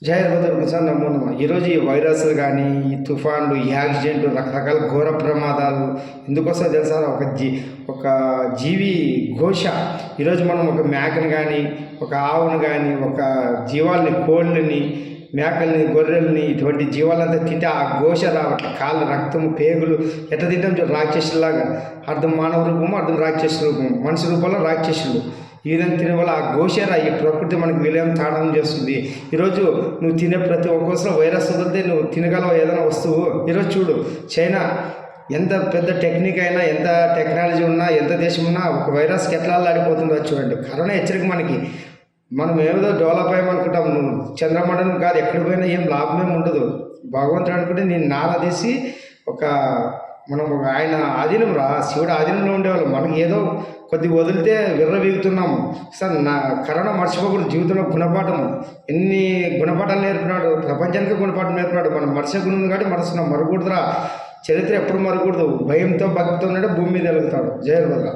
జై భద్రకు సార్ నమో నమః. ఈరోజు ఈ వైరస్లు కానీ ఈ తుఫాన్లు ఈ యాక్సిడెంట్లు రకరకాల ఘోర ప్రమాదాలు ఎందుకోసం తెలుసా? ఒక జీవి ఘోష. ఈరోజు మనం ఒక మేకను కానీ ఒక ఆవును కానీ ఒక జీవాల్ని కోళ్ళని మేకల్ని గొర్రెల్ని ఇటువంటి జీవాలంతా తింటే ఆ ఘోష రావట్లే. కాళ్ళ రక్తము పేగులు ఎట్లా తింటాం చూడు, రాక్షసులాగా. అర్థం మానవ రూపము, అర్థం రాక్షసు రూపము, మనిషి రూపంలో రాక్షసులు. ఈ విధంగా తినే వల్ల ఆ ఘోషర ఈ ప్రకృతి మనకి విలయం తాడనం చేస్తుంది. ఈరోజు నువ్వు తినే ప్రతి ఒక్కసారి వైరస్ వదిలితే నువ్వు తినగలవు ఏదైనా వస్తువు. ఈరోజు చూడు, చైనా ఎంత పెద్ద టెక్నిక్ అయినా, ఎంత టెక్నాలజీ ఉన్నా, ఎంత దేశం ఉన్నా ఒక వైరస్కి ఎట్లా ఆడిపోతుందో చూడండి. కరోనా హెచ్చరిక మనకి. మనం ఏదో డెవలప్ అయ్యామనుకుంటాం. నువ్వు చంద్రమండలం కాదు, ఎక్కడికి పోయినా ఏం లాభమేం ఉండదు. భగవంతుడు అనుకుంటే నేను నారదీసి మనం ఒక ఆయన ఆధీనం శివుడు ఆధీనంలో ఉండేవాళ్ళం. మనకి ఏదో కొద్ది వదిలితే విర్రవీగుతున్నాము. సార్ కరోనా మర్చిపోకూడదు. జీవితంలో గుణపాఠం ఎన్ని గుణపాఠాలు నేర్పినాడు, ప్రపంచానికి గుణపాఠం నేర్పినాడు. మనం మర్చే గుణం ఉంది కాబట్టి మరుస్తున్నాం. మరకూడదురా, చరిత్ర ఎప్పుడు మరకూడదు. భయంతో భక్తితో ఉన్నాడే భూమి మీద వెలుగుతాడు. జయ భద్ర.